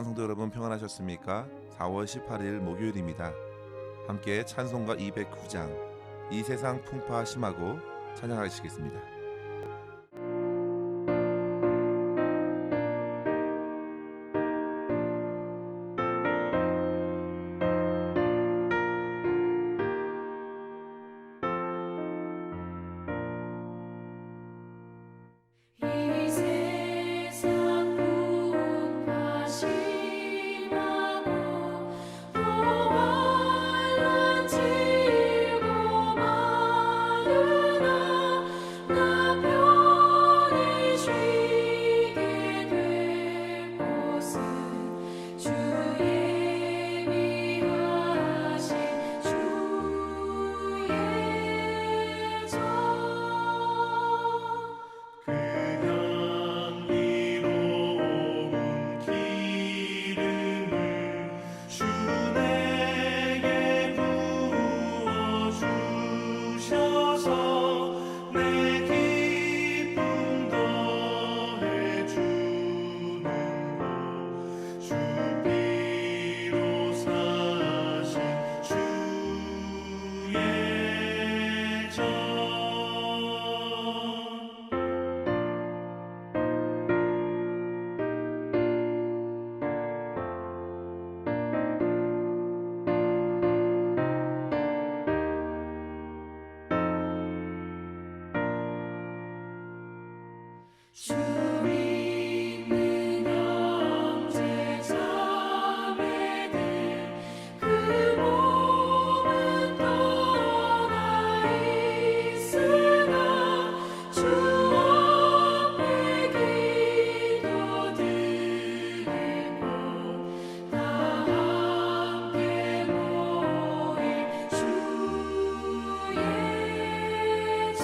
사랑하는 성도 여러분, 평안하셨습니까? 4월 18일 목요일입니다. 함께 찬송가 209장 이 세상 풍파 심하고 찬양하시겠습니다. 이 세상 풍파 심하고 또 환난 지고 많으나 나 편히 쉬게 될 곳은 주의 위하신 주의 전 향기로운 기름을 주 내게 부어주셔서 내 기쁨 더해주는 것 주 피로 사신 주의 전 주 믿는 형제 자매들 그 몸은 떠나 있으나 주 앞에 기도드리고 다 함께 모인 주의 전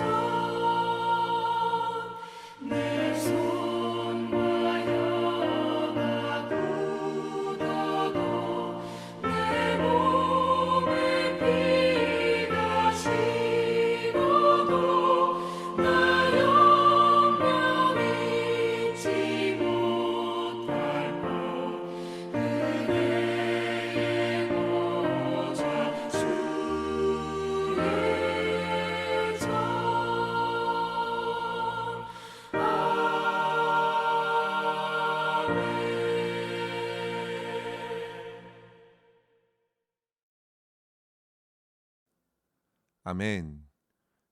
내 손과 혀가 굳어도 내 몸에 피가 식어도 나 영영 잊지 못할 것 은혜의 보좌 주의 전 아멘.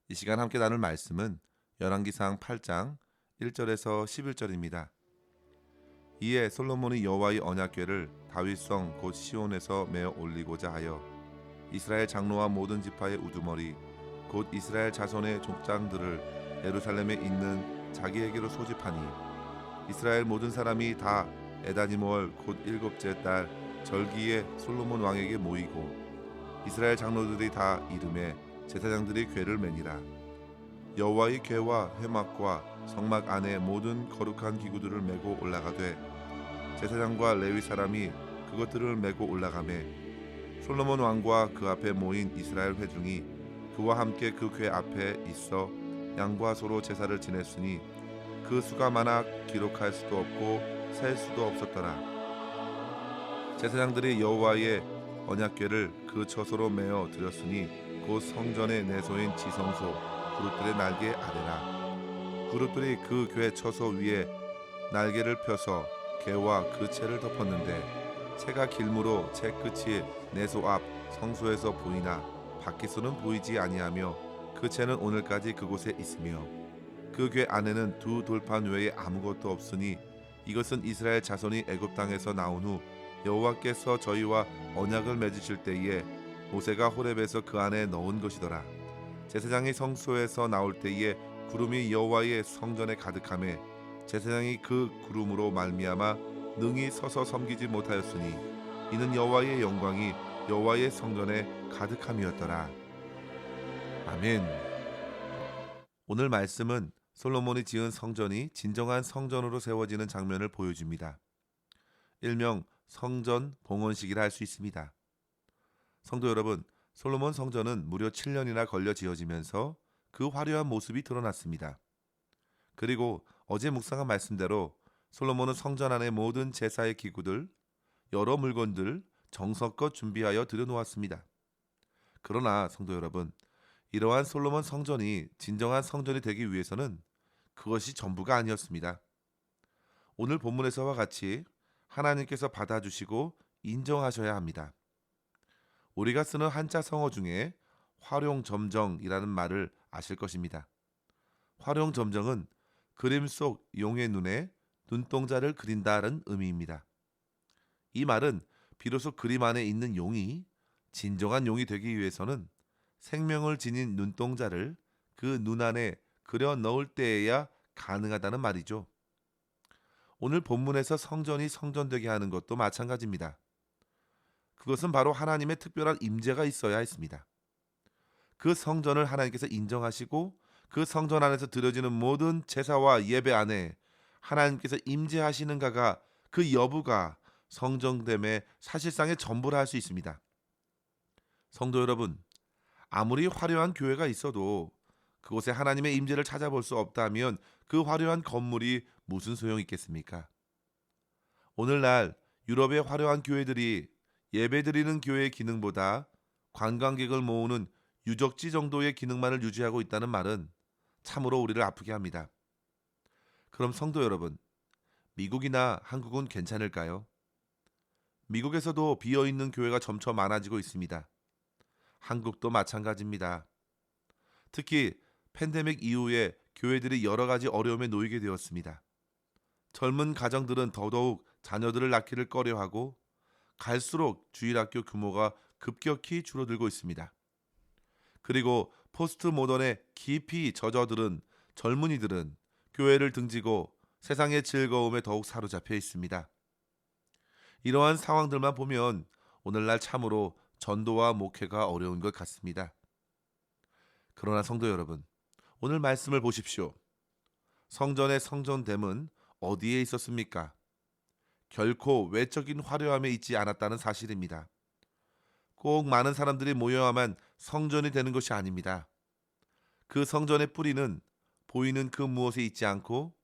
이 시간 함께 나눌 말씀은 열왕기상 8장 1절에서 11절입니다. 이에 솔로몬이 여호와의 언약궤를 다윗성 곧 시온에서 메어 올리고자 하여 이스라엘 장로와 모든 지파의 우두머리 곧 이스라엘 자손의 족장들을 예루살렘에 있는 자기에게로 소집하니 이스라엘 모든 사람이 다 에다니모월 곧 일곱째 달 절기에 솔로몬 왕에게 모이고 이스라엘 장로들이 다 이름에 제사장들이 궤를 매니라. 여호와의 궤와 회막과 성막 안에 모든 거룩한 기구들을 메고 올라가되 제사장과 레위 사람이 그것들을 메고 올라가매 솔로몬 왕과 그 앞에 모인 이스라엘 회중이 그와 함께 그 궤 앞에 있어 양과 소로 제사를 지냈으니 그 수가 많아 기록할 수도 없고 셀 수도 없었더라. 제사장들이 여호와의 언약궤를 그 처소로 메어 드렸으니 곧 성전의 내소인 지성소 그룹들의 날개 아래라. 그룹들이 그 궤 처소 위에 날개를 펴서 궤와 그 채를 덮었는데 채가 길므로 채 끝이 내소 앞 성소에서 보이나 밖에서는 보이지 아니하며 그 채는 오늘까지 그곳에 있으며 그 궤 안에는 두 돌판 외에 아무것도 없으니 이것은 이스라엘 자손이 애굽 땅에서 나온 후 여호와께서 저희와 언약을 맺으실 때에 모세가 호렙에서 그 안에 넣은 것이더라. 제사장이 성소에서 나올 때에 구름이 여호와의 성전에 가득하매 제사장이 그 구름으로 말미암아 능히 서서 섬기지 못하였으니 이는 여호와의 영광이 여호와의 성전에 가득함이었더라. 아멘. 오늘 말씀은 솔로몬이 지은 성전이 진정한 성전으로 세워지는 장면을 보여줍니다. 일명 성전 봉헌식이라 할 수 있습니다. 성도 여러분, 솔로몬 성전은 무려 7년이나 걸려 지어지면서 그 화려한 모습이 드러났습니다. 그리고 어제 묵상한 말씀대로 솔로몬은 성전 안의 모든 제사의 기구들, 여러 물건들 정성껏 준비하여 들여놓았습니다. 그러나 성도 여러분, 이러한 솔로몬 성전이 진정한 성전이 되기 위해서는 그것이 전부가 아니었습니다. 오늘 본문에서와 같이 하나님께서 받아주시고 인정하셔야 합니다. 우리가 쓰는 한자 성어 중에 활용점정이라는 말을 아실 것입니다. 활용점정은 그림 속 용의 눈에 눈동자를 그린다는 의미입니다. 이 말은 비로소 그림 안에 있는 용이 진정한 용이 되기 위해서는 생명을 지닌 눈동자를 그 눈 안에 그려 넣을 때에야 가능하다는 말이죠. 오늘 본문에서 성전이 성전되게 하는 것도 마찬가지입니다. 그것은 바로 하나님의 특별한 임재가 있어야 했습니다. 그 성전을 하나님께서 인정하시고 그 성전 안에서 드려지는 모든 제사와 예배 안에 하나님께서 임재하시는가가 그 여부가 성전됨의 사실상의 전부라 할 수 있습니다. 성도 여러분, 아무리 화려한 교회가 있어도 그곳에 하나님의 임재를 찾아볼 수 없다면 그 화려한 건물이 무슨 소용이 있겠습니까? 오늘날 유럽의 화려한 교회들이 예배드리는 교회의 기능보다 관광객을 모으는 유적지 정도의 기능만을 유지하고 있다는 말은 참으로 우리를 아프게 합니다. 그럼 성도 여러분, 미국이나 한국은 괜찮을까요? 미국에서도 비어있는 교회가 점점 많아지고 있습니다. 한국도 마찬가지입니다. 특히 팬데믹 이후에 교회들이 여러 가지 어려움에 놓이게 되었습니다. 젊은 가정들은 더더욱 자녀들을 낳기를 꺼려하고 갈수록 주일학교 규모가 급격히 줄어들고 있습니다. 그리고 포스트 모던에 깊이 젖어들은 젊은이들은 교회를 등지고 세상의 즐거움에 더욱 사로잡혀 있습니다. 이러한 상황들만 보면 오늘날 참으로 전도와 목회가 어려운 것 같습니다. 그러나 성도 여러분, 오늘 말씀을 보십시오. 성전의 성전됨은 어디에 있었습니까? 결코 외적인 화려함에 있지 않았다는 사실입니다. 꼭 많은 사람들이 모여야만 성전이 되는 것이 아닙니다. 그 성전의 뿌리는 보이는 그 무엇에 있지 않고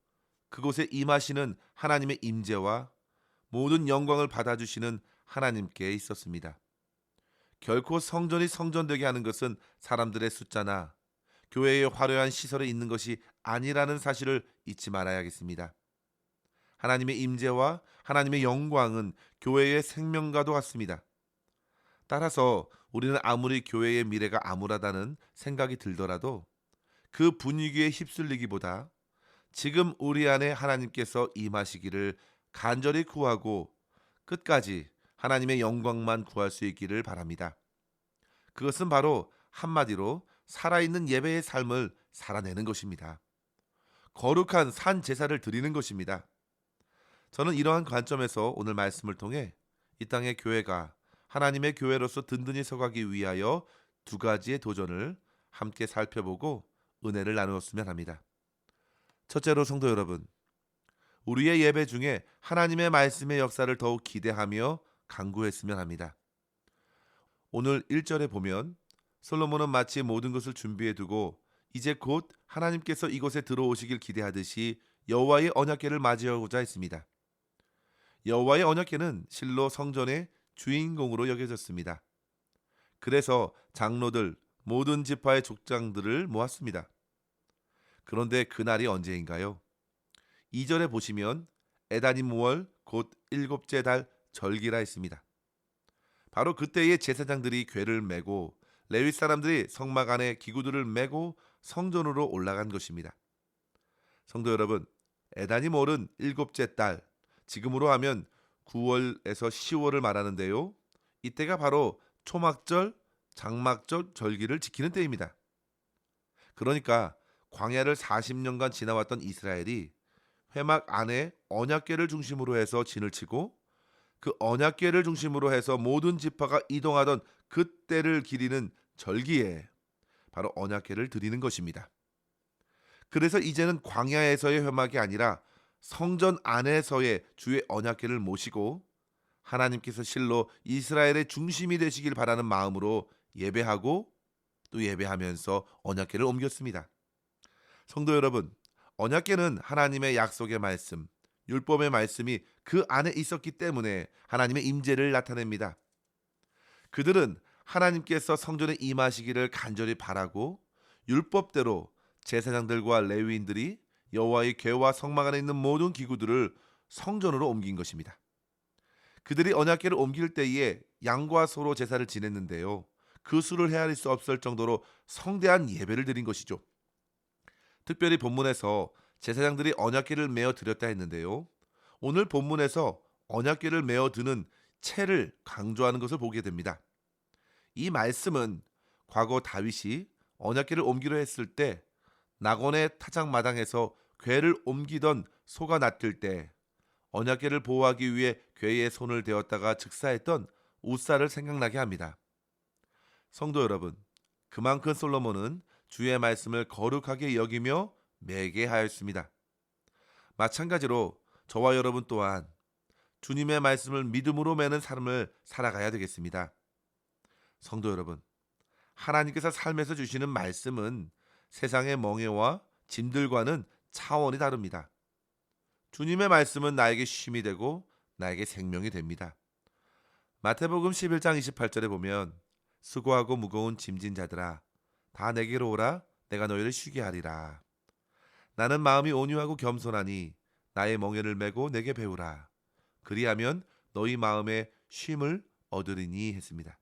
그곳에 임하시는 하나님의 임재와 모든 영광을 받아주시는 하나님께 있었습니다. 결코 성전이 성전되게 하는 것은 사람들의 숫자나 교회의 화려한 시설에 있는 것이 아니라는 사실을 잊지 말아야겠습니다. 하나님의 임재와 하나님의 영광은 교회의 생명과도 같습니다. 따라서 우리는 아무리 교회의 미래가 암울하다는 생각이 들더라도 그 분위기에 휩쓸리기보다 지금 우리 안에 하나님께서 임하시기를 간절히 구하고 끝까지 하나님의 영광만 구할 수 있기를 바랍니다. 그것은 바로 한마디로 살아있는 예배의 삶을 살아내는 것입니다. 거룩한 산 제사를 드리는 것입니다. 저는 이러한 관점에서 오늘 말씀을 통해 이 땅의 교회가 하나님의 교회로서 든든히 서가기 위하여 두 가지의 도전을 함께 살펴보고 은혜를 나누었으면 합니다. 첫째로 성도 여러분, 우리의 예배 중에 하나님의 말씀의 역사를 더욱 기대하며 간구했으면 합니다. 오늘 1절에 보면 솔로몬은 마치 모든 것을 준비해 두고 이제 곧 하나님께서 이곳에 들어오시길 기대하듯이 여호와의 언약궤를 맞이하고자 했습니다. 여호와의 언약궤는 실로 성전의 주인공으로 여겨졌습니다. 그래서 장로들, 모든 지파의 족장들을 모았습니다. 그런데 그날이 언제인가요? 2절에 보시면 에다님월 곧 일곱째 달 절기라 했습니다. 바로 그때의 제사장들이 궤를 메고 레위 사람들이 성막 안에 기구들을 메고 성전으로 올라간 것입니다. 성도 여러분, 에다님월은 일곱째 달, 지금으로 하면 9월에서 10월을 말하는데요. 이때가 바로 초막절, 장막절 절기를 지키는 때입니다. 그러니까 광야를 40년간 지나왔던 이스라엘이 회막 안에 언약궤를 중심으로 해서 진을 치고 그 언약궤를 중심으로 해서 모든 지파가 이동하던 그때를 기리는 절기에 바로 언약궤를 드리는 것입니다. 그래서 이제는 광야에서의 회막이 아니라 성전 안에서의 주의 언약궤를 모시고 하나님께서 실로 이스라엘의 중심이 되시길 바라는 마음으로 예배하고 또 예배하면서 언약궤를 옮겼습니다. 성도 여러분, 언약궤는 하나님의 약속의 말씀, 율법의 말씀이 그 안에 있었기 때문에 하나님의 임재를 나타냅니다. 그들은 하나님께서 성전에 임하시기를 간절히 바라고 율법대로 제사장들과 레위인들이 여호와의 궤와 성막 안에 있는 모든 기구들을 성전으로 옮긴 것입니다. 그들이 언약궤를 옮길 때에 양과 소로 제사를 지냈는데요. 그 수를 헤아릴 수 없을 정도로 성대한 예배를 드린 것이죠. 특별히 본문에서 제사장들이 언약궤를 메어 드렸다 했는데요. 오늘 본문에서 언약궤를 메어 드는 채를 강조하는 것을 보게 됩니다. 이 말씀은 과거 다윗이 언약궤를 옮기려 했을 때 낙원의 타작마당에서 궤를 옮기던 소가 낚일 때 언약궤를 보호하기 위해 궤에 손을 대었다가 즉사했던 우사를 생각나게 합니다. 성도 여러분, 그만큼 솔로몬은 주의 말씀을 거룩하게 여기며 매게 하였습니다. 마찬가지로 저와 여러분 또한 주님의 말씀을 믿음으로 매는 삶을 살아가야 되겠습니다. 성도 여러분, 하나님께서 삶에서 주시는 말씀은 세상의 멍에와 짐들과는 차원이 다릅니다. 주님의 말씀은 나에게 쉼이 되고 나에게 생명이 됩니다. 마태복음 11장 28절에 보면 수고하고 무거운 짐진 자들아 다 내게로 오라 내가 너희를 쉬게 하리라. 나는 마음이 온유하고 겸손하니 나의 멍에를 메고 내게 배우라. 그리하면 너희 마음에 쉼을 얻으리니 했습니다.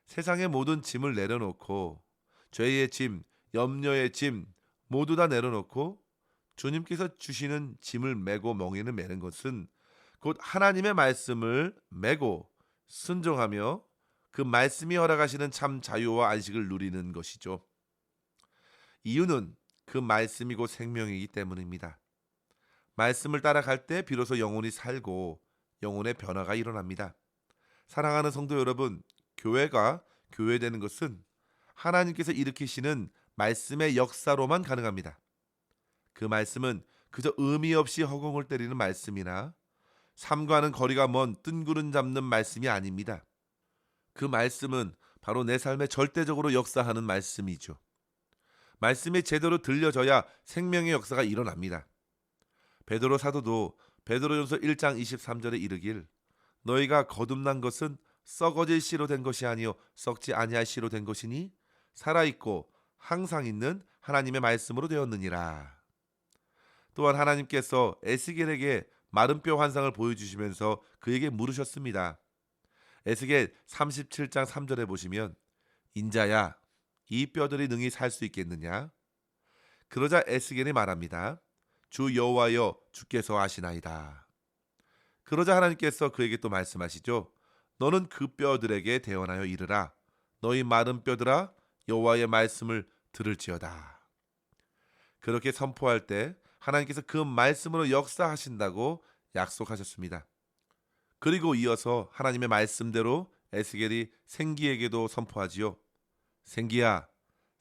세상의 모든 짐을 내려놓고 죄의 짐, 염려의 짐 모두 다 내려놓고 주님께서 주시는 짐을 메고 멍에를 메는 것은 곧 하나님의 말씀을 메고 순종하며 그 말씀이 허락하시는 참 자유와 안식을 누리는 것이죠. 이유는 그 말씀이 곧 생명이기 때문입니다. 말씀을 따라갈 때 비로소 영혼이 살고 영혼의 변화가 일어납니다. 사랑하는 성도 여러분, 교회가 교회되는 것은 하나님께서 일으키시는 말씀의 역사로만 가능합니다. 그 말씀은 그저 의미 없이 허공을 때리는 말씀이나 삶과는 거리가 먼 뜬구름 잡는 말씀이 아닙니다. 그 말씀은 바로 내 삶에 절대적으로 역사하는 말씀이죠. 말씀이 제대로 들려져야 생명의 역사가 일어납니다. 베드로 사도도 베드로전서 1장 23절에 이르길 너희가 거듭난 것은 썩어질 씨로 된 것이 아니요 썩지 아니할 씨로 된 것이니 살아있고 항상 있는 하나님의 말씀으로 되었느니라. 또한 하나님께서 에스겔에게 마른 뼈 환상을 보여주시면서 그에게 물으셨습니다. 에스겔 37장 3절에 보시면 인자야 이 뼈들이 능히 살 수 있겠느냐? 그러자 에스겔이 말합니다. 주 여호와여 주께서 아시나이다. 그러자 하나님께서 그에게 또 말씀하시죠. 너는 그 뼈들에게 대언하여 이르라. 너희 마른 뼈들아 여호와의 말씀을 들을지어다. 그렇게 선포할 때 하나님께서 그 말씀으로 역사하신다고 약속하셨습니다. 그리고 이어서 하나님의 말씀대로 에스겔이 생기에게도 선포하지요. 생기야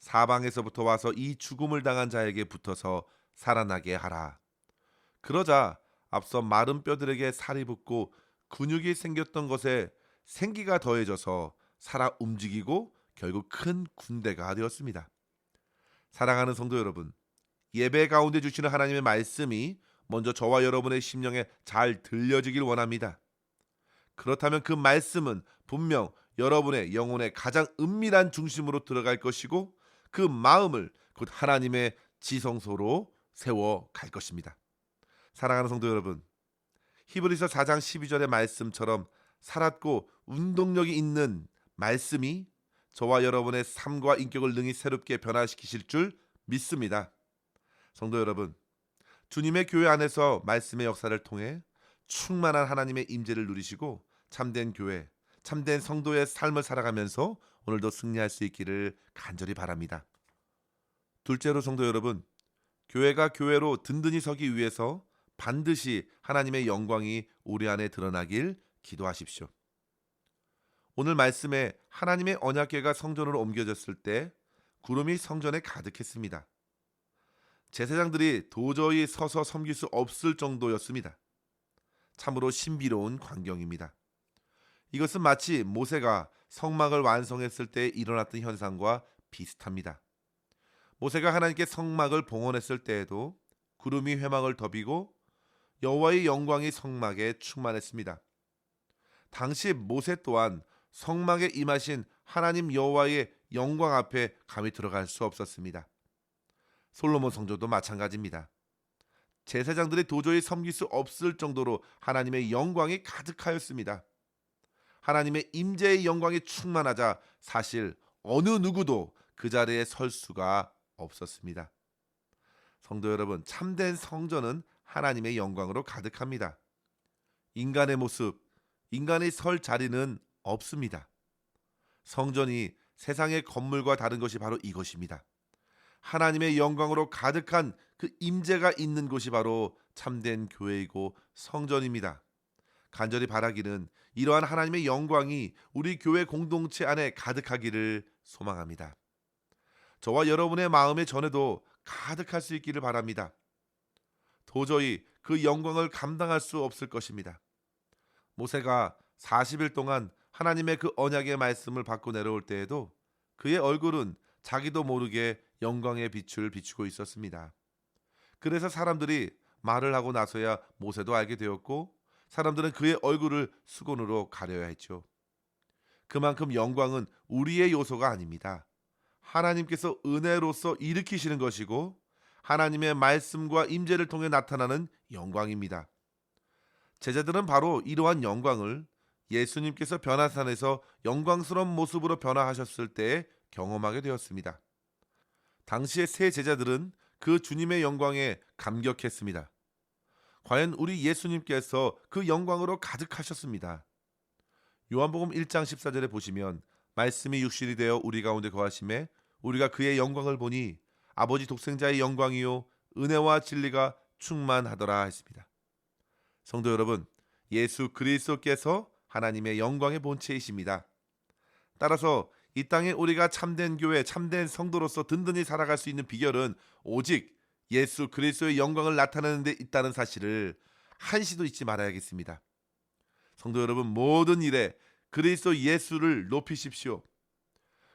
사방에서부터 와서 이 죽음을 당한 자에게 붙어서 살아나게 하라. 그러자 앞서 마른 뼈들에게 살이 붙고 근육이 생겼던 것에 생기가 더해져서 살아 움직이고 결국 큰 군대가 되었습니다. 사랑하는 성도 여러분, 예배 가운데 주시는 하나님의 말씀이 먼저 저와 여러분의 심령에 잘 들려지길 원합니다. 그렇다면 그 말씀은 분명 여러분의 영혼의 가장 은밀한 중심으로 들어갈 것이고 그 마음을 곧 하나님의 지성소로 세워갈 것입니다. 사랑하는 성도 여러분, 히브리서 4장 12절의 말씀처럼 살았고 운동력이 있는 말씀이 저와 여러분의 삶과 인격을 능히 새롭게 변화시키실 줄 믿습니다. 성도 여러분, 주님의 교회 안에서 말씀의 역사를 통해 충만한 하나님의 임재를 누리시고 참된 교회, 참된 성도의 삶을 살아가면서 오늘도 승리할 수 있기를 간절히 바랍니다. 둘째로 성도 여러분, 교회가 교회로 든든히 서기 위해서 반드시 하나님의 영광이 우리 안에 드러나길 기도하십시오. 오늘 말씀에 하나님의 언약궤가 성전으로 옮겨졌을 때 구름이 성전에 가득했습니다. 제사장들이 도저히 서서 섬길 수 없을 정도였습니다. 참으로 신비로운 광경입니다. 이것은 마치 모세가 성막을 완성했을 때 일어났던 현상과 비슷합니다. 모세가 하나님께 성막을 봉헌했을 때에도 구름이 회막을 덮이고 여호와의 영광이 성막에 충만했습니다. 당시 모세 또한 성막에 임하신 하나님 여호와의 영광 앞에 감히 들어갈 수 없었습니다. 솔로몬 성전도 마찬가지입니다. 제사장들이 도저히 섬길 수 없을 정도로 하나님의 영광이 가득하였습니다. 하나님의 임재의 영광이 충만하자 사실 어느 누구도 그 자리에 설 수가 없었습니다. 성도 여러분, 참된 성전은 하나님의 영광으로 가득합니다. 인간의 모습, 인간이 설 자리는 없습니다. 성전이 세상의 건물과 다른 것이 바로 이것입니다. 하나님의 영광으로 가득한 그 임재가 있는 곳이 바로 참된 교회이고 성전입니다. 간절히 바라기는 이러한 하나님의 영광이 우리 교회 공동체 안에 가득하기를 소망합니다. 저와 여러분의 마음의 전에도 가득할 수 있기를 바랍니다. 도저히 그 영광을 감당할 수 없을 것입니다. 모세가 40일 동안 하나님의 그 언약의 말씀을 받고 내려올 때에도 그의 얼굴은 자기도 모르게 영광의 빛을 비추고 있었습니다. 그래서 사람들이 말을 하고 나서야 모세도 알게 되었고, 사람들은 그의 얼굴을 수건으로 가려야 했죠. 그만큼 영광은 우리의 요소가 아닙니다. 하나님께서 은혜로서 일으키시는 것이고 하나님의 말씀과 임재를 통해 나타나는 영광입니다. 제자들은 바로 이러한 영광을 예수님께서 변화산에서 영광스러운 모습으로 변화하셨을 때 경험하게 되었습니다. 당시의 세 제자들은 그 주님의 영광에 감격했습니다. 과연 우리 예수님께서 그 영광으로 가득하셨습니다. 요한복음 1장 14절에 보시면 말씀이 육신이 되어 우리 가운데 거하심에 우리가 그의 영광을 보니 아버지 독생자의 영광이요 은혜와 진리가 충만하더라 했습니다. 성도 여러분, 예수 그리스도께서 하나님의 영광의 본체이십니다. 따라서 이 땅에 우리가 참된 교회, 참된 성도로서 든든히 살아갈 수 있는 비결은 오직 예수 그리스도의 영광을 나타내는 데 있다는 사실을 한시도 잊지 말아야겠습니다. 성도 여러분, 모든 일에 그리스도 예수를 높이십시오.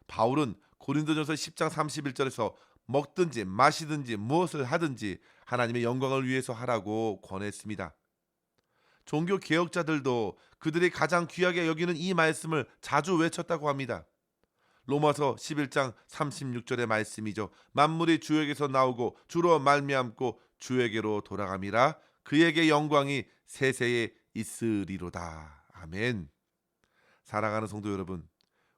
바울은 고린도전서 10장 31절에서 먹든지 마시든지 무엇을 하든지 하나님의 영광을 위해서 하라고 권했습니다. 종교 개혁자들도 그들이 가장 귀하게 여기는 이 말씀을 자주 외쳤다고 합니다. 로마서 11장 36절의 말씀이죠. 만물이 주에게서 나오고 주로 말미암고 주에게로 돌아감이라 그에게 영광이 세세에 있으리로다. 아멘. 사랑하는 성도 여러분,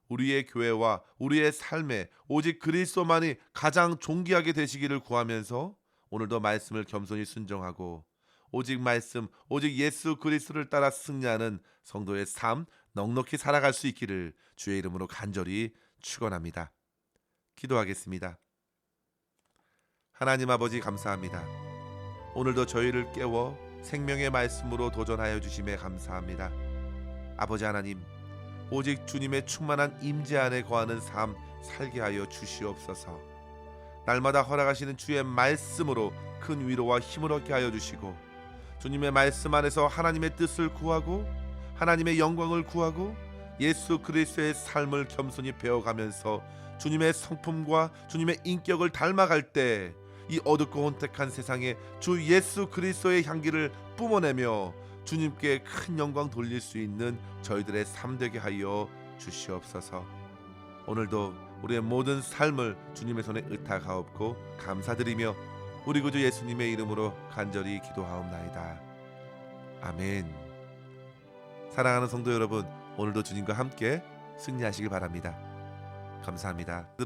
우리의 교회와 우리의 삶에 오직 그리스도만이 가장 존귀하게 되시기를 구하면서 오늘도 말씀을 겸손히 순종하고 오직 말씀, 오직 예수 그리스도를 따라 승리하는 성도의 삶 넉넉히 살아갈 수 있기를 주의 이름으로 간절히 축원합니다. 기도하겠습니다. 하나님 아버지, 감사합니다. 오늘도 저희를 깨워 생명의 말씀으로 도전하여 주심에 감사합니다. 아버지 하나님, 오직 주님의 충만한 임재 안에 거하는 삶 살게 하여 주시옵소서. 날마다 허락하시는 주의 말씀으로 큰 위로와 힘을 얻게 하여 주시고, 주님의 말씀 안에서 하나님의 뜻을 구하고 하나님의 영광을 구하고 예수 그리스도의 삶을 겸손히 배워가면서 주님의 성품과 주님의 인격을 닮아갈 때 이 어둡고 혼택한 세상에 주 예수 그리스도의 향기를 뿜어내며 주님께 큰 영광 돌릴 수 있는 저희들의 삶 되게 하여 주시옵소서. 오늘도 우리의 모든 삶을 주님의 손에 의탁하옵고 감사드리며 우리 구주 예수님의 이름으로 간절히 기도하옵나이다. 아멘. 사랑하는 성도 여러분, 오늘도 주님과 함께 승리하시길 바랍니다. 감사합니다.